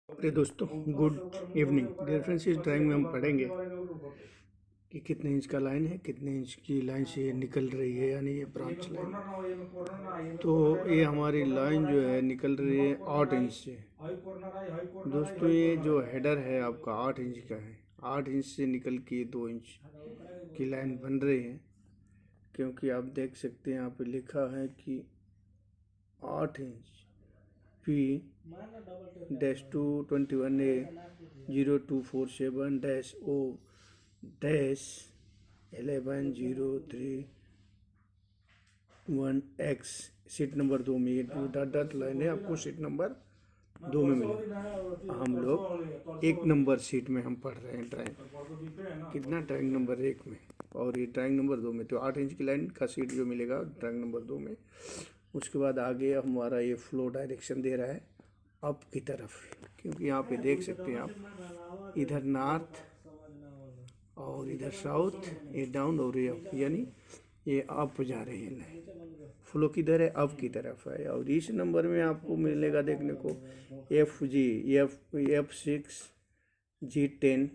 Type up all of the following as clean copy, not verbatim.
प्रिय दोस्तों, good evening. Dear friends, इस ड्राइंग में हम पढ़ेंगे कि कितने इंच का लाइन है, कितने इंच की लाइन से निकल रही है, यानी ये ब्रांच लाइन। तो ये हमारी लाइन जो है निकल रही है 8 इंच से। दोस्तों, ये जो हेडर है आपका 8 इंच का है। 8 इंच से निकल के 2 इंच की लाइन बन रही है, क्योंकि आप देख सकते हैं यहाँ पे लिखा है कि 8 inch P -21A 0247-O-1103 seat number 2 में। ये डॉट डॉट लाइन है, आपको सीट नंबर 2 में मिलेगा। हम लोग 1 नंबर सीट में हम पढ़ रहे हैं ड्राइंग। कितना? ड्राइंग नंबर 1 में, और ये ड्राइंग नंबर 2 में। तो 8 इंच की लाइन का सीट जो मिलेगा ड्राइंग नंबर 2 में। उसके बाद आगे हमारा ये फ्लो डायरेक्शन दे रहा है अप की तरफ, क्योंकि यहाँ पे देख सकते हैं आप, इधर नॉर्थ और इधर साउथ, ये डाउन और ये अप, यानी ये अप जा रहे हैं। फ्लो किधर है? अप की तरफ है। और इस नंबर में आपको मिलेगा देखने को F6 G10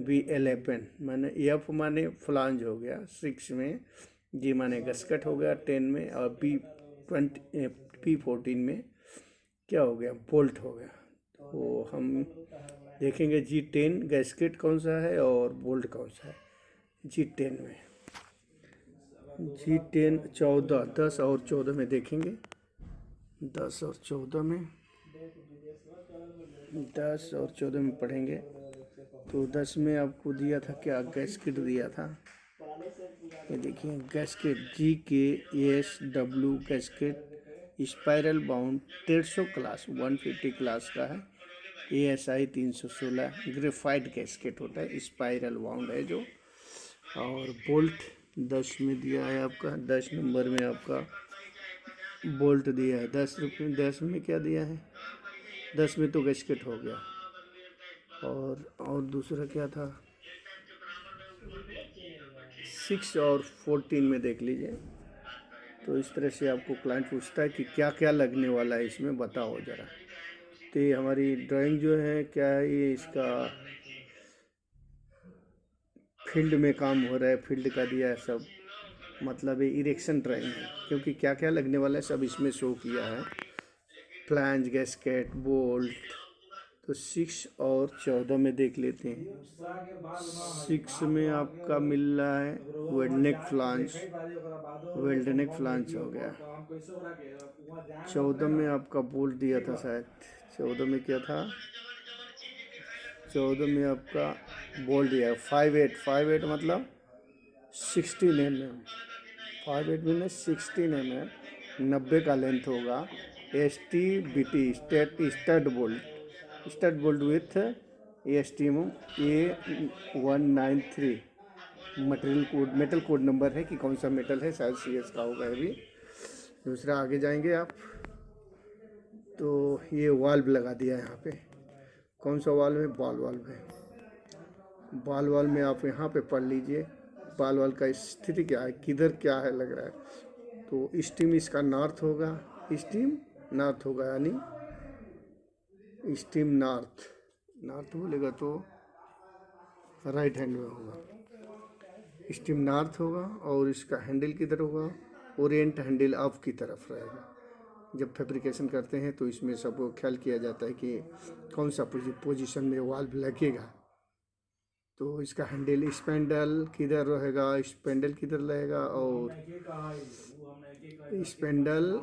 B11, माने F माने फ्लांज हो गया 6 में, G माने गस्कट हो गया 10 में, और P14 में क्या हो गया? बोल्ट हो गया। तो हम देखेंगे G10 गैस्केट कौन सा है और बोल्ट कौन सा है। G10 में G10 14, 10 और 14 में देखेंगे। 10 और 14 में 10 और 14 में पढ़ेंगे। तो 10 में आपको दिया था क्या? गैस्केट दिया था। ये देखिए gasket GKSW gasket, spiral bound 150 class 150 class का है। ASI 316 ग्रेफाइट गैस्केट होता है, स्पाइरल बाउंड है जो। और बोल्ट 10 में दिया है आपका, 10 नंबर में आपका बोल्ट दिया है। 10 में क्या दिया है? 10 में तो गैस्केट हो गया। और दूसरा क्या था? 6 और 14 में देख लीजिए। तो इस तरह से आपको क्लाइंट पूछता है कि क्या क्या लगने वाला है इसमें, बताओ ज़रा। तो ये हमारी ड्राइंग जो है क्या है, ये इसका फील्ड में काम हो रहा है, फील्ड का दिया है सब, मतलब ये इरेक्शन ड्राइंग है, क्योंकि क्या क्या लगने वाला है सब इसमें शो किया है। Flange, gasket, bolt. तो 6 और 14 में देख लेते हैं। 6 में आपका मिल रहा है वेल्डनेक फ्लांज हो गया। 14 में आपका बोल्ट दिया था शायद। 14 में क्या था? 14 में आपका बोल्ट दिया 5.8 मतलब 16 mm। 5.8 में 16 mm 90 का लेंथ होगा। STBT stud bolt with STM A193 metal code number है कि कौन सा मेटल है, शायद CS का होगा ये भी। दूसरा आगे जाएंगे आप, तो ये वाल्व लगा दिया है यहाँ पे। कौन सा वाल्व है? बॉल वाल्व है। बॉल वाल्व में आप यहाँ पे पढ़ लीजिए बॉल वाल्व का स्थिति क्या है, किधर क्या है लग रहा है। तो स्टीम इसका नॉर्थ होगा, स्टीम नॉर्थ होगा, यानी स्टीम नॉर्थ बोलेगा तो राइट हैंड में होगा। स्टीम नॉर्थ होगा। और इसका हैंडल किधर होगा? ओरिएंट हैंडल अप की तरफ रहेगा। जब फैब्रिकेशन करते हैं तो इसमें सब ख्याल किया जाता है कि कौन सा पोजीशन में वाल्व लगेगा। तो इसका हैंडल स्पेंडल किधर रहेगा, स्पेंडल किधर रहेगा, और स्पेंडल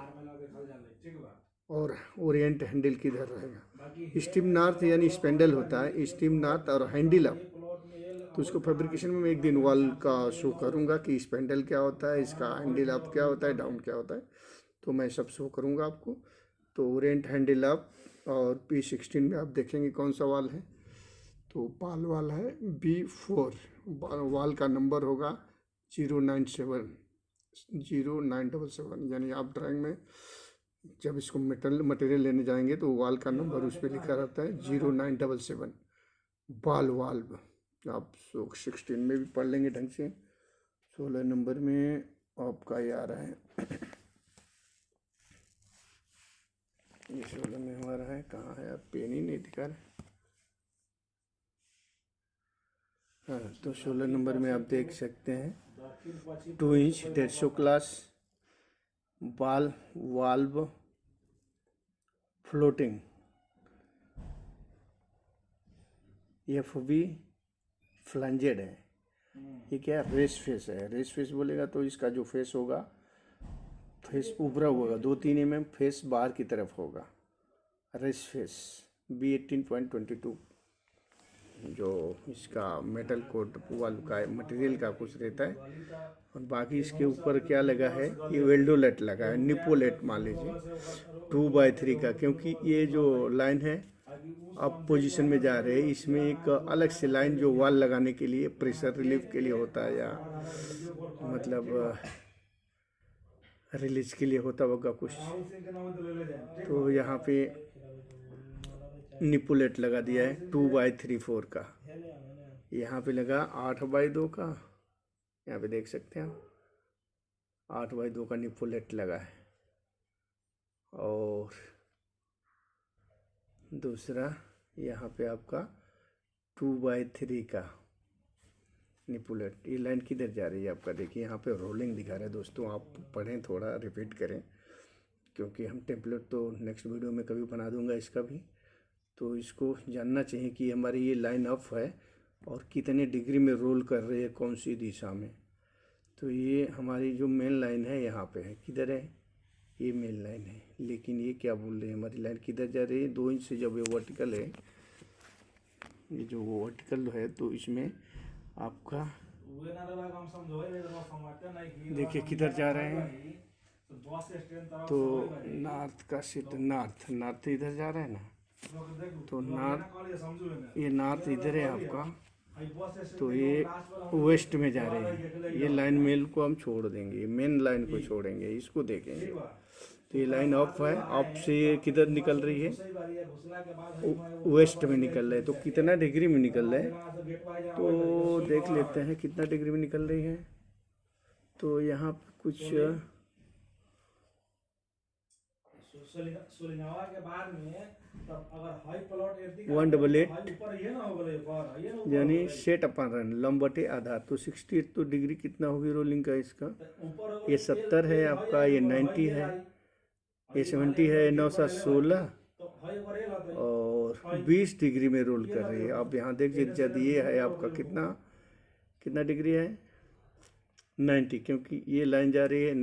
और ओरिएंट हैंडल किधर रहेगा। स्टीम नॉर्थ यानी स्पेंडल होता है, स्टीम नॉर्थ और हैंडल अप। तो उसको फैब्रिकेशन में मैं एक दिन वाल का शो करूंगा कि स्पेंडल क्या होता है, इसका हैंडल अप क्या होता है, डाउन क्या होता है। तो मैं सब शो करूंगा आपको। तो ओरिएंट हैंडल अप, और P16 में आप देखेंगे कौन सा वाल है। तो पाल वाल है B4। वाल का नंबर होगा 097, यानी आप ड्राइंग में जब इसको मटेरियल लेने जाएंगे तो वाल का नंबर उस पर लिखा रहता है 0977 बाल वाल्व। आप 16 में भी पढ़ लेंगे ढंग से। 16 नंबर में आपका ये आ रहा है, ये 16 में हमारा है, कहाँ है ये दिखा रहे हैं। हाँ, तो 16 नंबर में आप देख सकते हैं 2 इंच 150 क्लास बाल वाल्व फ्लोटिंग FV फ्लंजेड है। ये क्या रेस फेस है, रेस फेस बोलेगा तो इसका जो फेस होगा, फेस उभरा हुआ होगा, 2-3 mm फेस बाहर की तरफ होगा। रेस फेस B18.22 जो इसका मेटल कोट वाल का मटेरियल का कुछ रहता है। और बाकी इसके ऊपर क्या लगा है, ये वेल्डोलेट लगा है, निपोलेट मान लीजिए 2/3 का, क्योंकि ये जो लाइन है आप पोजीशन में जा रहे हैं, इसमें एक अलग से लाइन जो वाल लगाने के लिए प्रेशर रिलीफ के लिए होता है, या मतलब रिलीज के लिए होता होगा कुछ, तो यहाँ पे निपोलेट लगा दिया है 2/3/4 का। यहाँ पे लगा 8/2 का, यहाँ पे देख सकते हैं आप 8/2 का निपोलेट लगा है। और दूसरा यहाँ पे आपका 2/3 का निपोलेट। ये लाइन किधर जा रही है आपका, देखिए यहाँ पे रोलिंग दिखा रहा है दोस्तों, आप पढ़ें, थोड़ा रिपीट करें, क्योंकि हम टेम्पलेट तो नेक्स्ट वीडियो में कभी बना दूंगा इसका भी। तो इसको जानना चाहिए कि हमारी ये लाइन अप है और कितने डिग्री में रोल कर रही है, कौन सी दिशा में। तो ये हमारी जो मेन लाइन है यहाँ पे है, किधर है, ये मेन लाइन है। लेकिन ये क्या बोल रहे हैं, हमारी लाइन किधर जा रही है, 2 इंच से जब ये वर्टिकल है, ये जो वर्टिकल है, तो इसमें आपका देखिए किधर जा रहे हैं, तो नॉर्थ का सीट, नॉर्थ इधर जा रहा है ना, तो नॉर्थ, ये नॉर्थ इधर है आपका, तो ये वेस्ट में जा रहे हैं। ये लाइन मेल को हम छोड़ देंगे, मेन लाइन को छोड़ेंगे, इसको देखेंगे। तो ये लाइन ऑफ है, ऑफ से ये किधर निकल रही है, वेस्ट में निकल रहा है। तो कितना डिग्री में निकल रहा है, तो देख लेते हैं कितना डिग्री में निकल रही है। तो यहाँ कुछ 188 यानी सेट अपन रन लंबटे आधार, तो 68 डिग्री कितना होगी रोलिंग का इसका, ये 70 है आपका, ये 90 है, ये 70 है, 9/16 और 20 डिग्री में रोल कर रही है। आप यहाँ देखिए, जब ये है आपका कितना डिग्री है, 90, क्योंकि ये लाइन जा रही है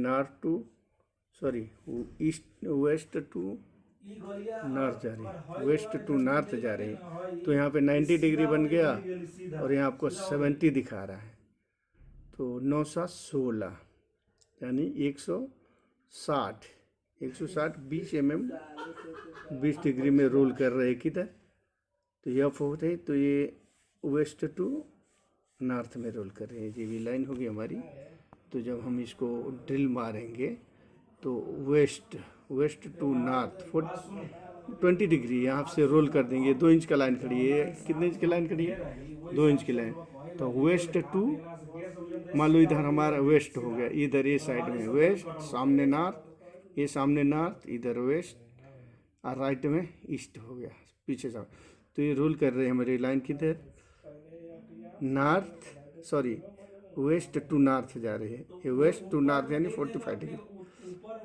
ईस्ट वेस्ट टू नॉर्थ जा रही है, वेस्ट टू नॉर्थ जा रही है। तो यहाँ पे 90 डिग्री बन गया और यहाँ आपको 70 दिखा रहा है, तो 9/16 यानी 160 20 mm 20 डिग्री में रोल कर रहे हैं किधर, तो यह फोर्थ है, तो ये वेस्ट टू नॉर्थ में रोल कर रहे हैं। ये भी लाइन होगी हमारी। तो जब हम इसको ड्रिल मारेंगे तो वेस्ट टू नॉर्थ 20 डिग्री यहाँ से रोल कर देंगे। 2 इंच का लाइन खड़ी है, कितने इंच की लाइन खड़ी है, 2 इंच की लाइन। तो वेस्ट टू, मान लो इधर हमारा वेस्ट हो गया, इधर ये साइड में वेस्ट, सामने नॉर्थ, ये सामने नॉर्थ, इधर वेस्ट, और राइट में ईस्ट हो गया पीछे से। तो ये रोल कर रहे हैं हमारी लाइन किधर, वेस्ट टू नॉर्थ जा रही है। ये वेस्ट टू नॉर्थ यानी 45 डिग्री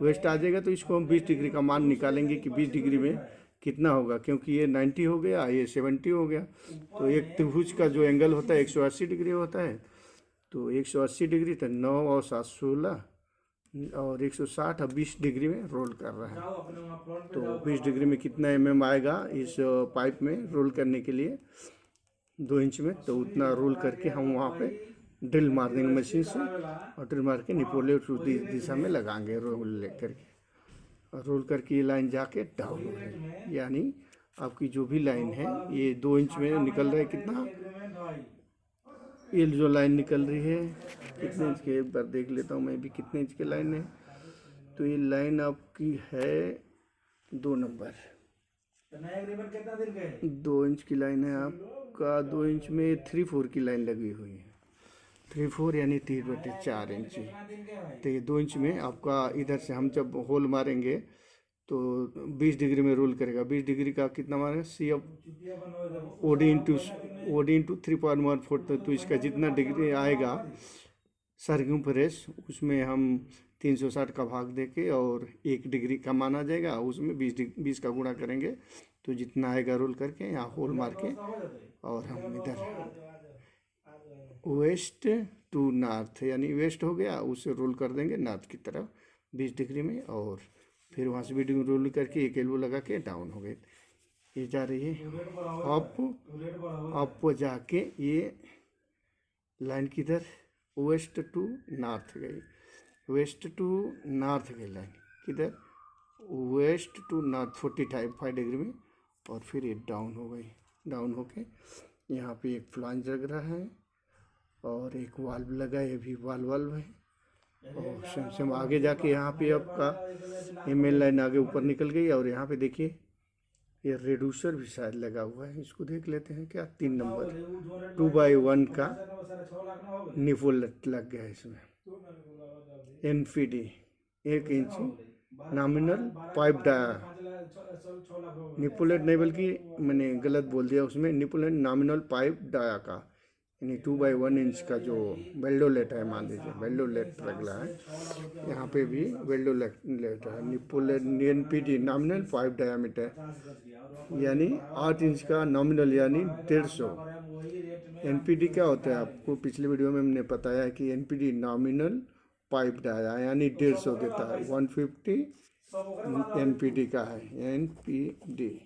वेस्ट आ जाएगा। तो इसको हम 20 डिग्री का मान निकालेंगे कि 20 डिग्री में कितना होगा, क्योंकि ये 90 हो गया, ये 70 हो गया। तो एक त्रिभुज का जो एंगल होता है 180 डिग्री होता है। तो 180 डिग्री तो 9 और 7 16 और 160 और 20 डिग्री में रोल कर रहा है। तो 20 डिग्री में कितना mm आएगा इस पाइप में रोल करने के लिए 2 इंच में, तो उतना रोल करके हम वहाँ पे ड्रिल मार देंगे मशीन से, और ड्रिल मार के निपोलेट दिशा में लगाएंगे रोल लेकर के, और रोल करके ये लाइन जाके डाउन हो जाएगी। यानी आपकी जो भी लाइन है ये 2 इंच में निकल रहा है, कितना, ये जो लाइन निकल रही है कितने इंच के, एक बार देख लेता हूँ मैं भी कितने इंच की लाइन है। तो ये लाइन आपकी है 2 नंबर, 2 इंच की लाइन है आपका। 2 इंच में 3/4 की लाइन लगी हुई है, 3/4 यानी 3/4 इंच। तो ये 2 इंच में आपका इधर से हम जब होल मारेंगे तो 20 डिग्री में रोल करेगा। 20 डिग्री का कितना मानेगा, सी ऑफ ओडी इंटू 3.14, तो इसका जितना डिग्री आएगा सर्कमफ्रेंस उसमें हम 360 का भाग देके और 1 डिग्री का माना जाएगा, उसमें 20 का गुणा करेंगे तो जितना आएगा रोल करके यहाँ होल मार के, और हम इधर वेस्ट टू नॉर्थ यानी वेस्ट हो गया, उसे रोल कर देंगे नॉर्थ की तरफ 20 डिग्री में, और फिर वहाँ से 20 डिग्री रोल करके एक एल्बो लगा के डाउन हो गए। ये जा रही है अप जाके ये लाइन किधर वेस्ट टू नॉर्थ गई, वेस्ट टू नॉर्थ गई लाइन किधर वेस्ट टू नॉर्थ 45 डिग्री में, और फिर ये डाउन हो गई। डाउन होके यहाँ पे एक फ्लांज लग रहा है और एक वाल्व लगा है, ये भी वाल्व है, और सेम आगे जाके यहाँ पे आपका एमएल लाइन आगे ऊपर निकल गई, और यहाँ पे देखिए ये रेड्यूसर भी शायद लगा हुआ है, इसको देख लेते हैं क्या। 3 नंबर 2/1 का निपोल लग गया है इसमें। NPD 1 inch nominal pipe dia, nipolet नहीं बल्कि मैंने गलत बोल दिया, उसमें निपोलेट नॉमिनल पाइप डाया का यानी 2/1 इंच का जो वेल्डोलेट है, मान लीजिए वेल्डोलेट लगला है, यहाँ पे भी वेल्डोलेट है। निपोलेट एनपीडी नॉमिनल पाइप डायामीटर यानी 8 इंच का नॉमिनल यानी 150। एनपीडी क्या होता है, आपको पिछले वीडियो में हमने बताया है कि एनपीडी नॉमिनल पाइप डाया यानी 150 देता है, 150 एनपीडी का है, एनपीडी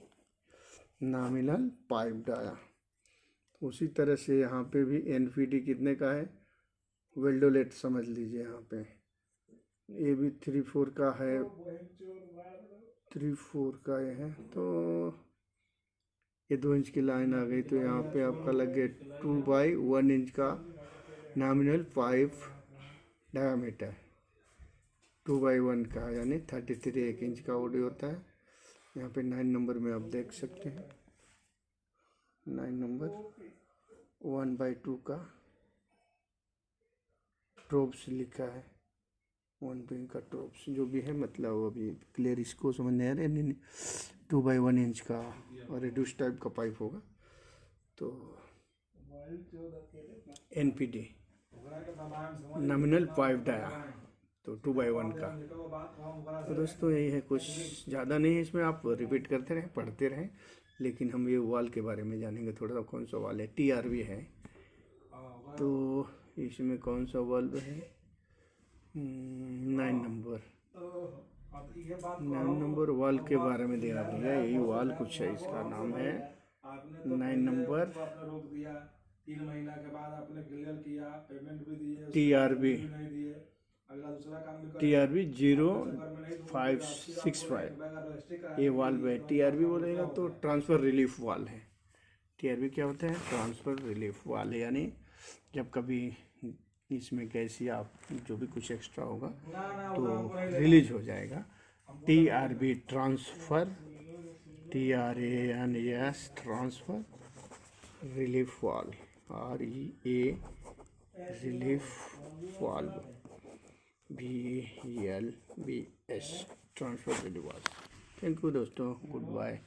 नॉमिनल पाइप डाया। उसी तरह से यहाँ पे भी एनपीडी कितने का है, वेल्डोलेट समझ लीजिए, यहाँ पे ये भी 3/4 का है, 3/4 का ये है, तो ये 2 इंच की लाइन आ गई, तो यहाँ पे आपका लग गया 2/1 इंच का नॉमिनल पाइप डायामीटर 2/1 का यानी 33 1 इंच का ओडी होता है। यहाँ पे 9 नंबर में आप देख सकते हैं, 9 नंबर 1/2 का ट्रोप्स लिखा है, 1 का ट्रोप्स जो भी है, मतलब अभी क्लियर इसको समझ नहीं आ रहा है। 2/1 इंच का और रिड्यूस टाइप का पाइप होगा, तो एनपीडी नॉमिनल पाइप डाया तो 2/1 का। तो दोस्तों यही है, कुछ ज़्यादा नहीं है इसमें, आप रिपीट करते रहें पढ़ते रहें, लेकिन हम ये वाल के बारे में जानेंगे थोड़ा सा। कौन सा वाल है, टीआरवी है, तो इसमें कौन सा वाल्व है, 9 नंबर वाल के बारे में देना भैया, यही वाल कुछ है, इसका नाम है 9 नंबर 3 महीना के बाद आपने क्लियर किया, पेमेंट भी दिए, टीआरबी नहीं दिए, अगला दूसरा काम भी टीआरबी 0565 ये वाल्व है। टीआरबी बोलेगा तो ट्रांसफ़र रिलीफ वाल है। टीआरबी क्या होता है, ट्रांसफ़र रिलीफ वाल है, यानी जब कभी इसमें गैस या जो भी कुछ एक्स्ट्रा होगा तो रिलीज हो जाएगा। TRB transfer, TRANS transfer relief वाल, REA relief valve, VELVS transfer relief valve. Thank you दोस्तों, गुड बाय।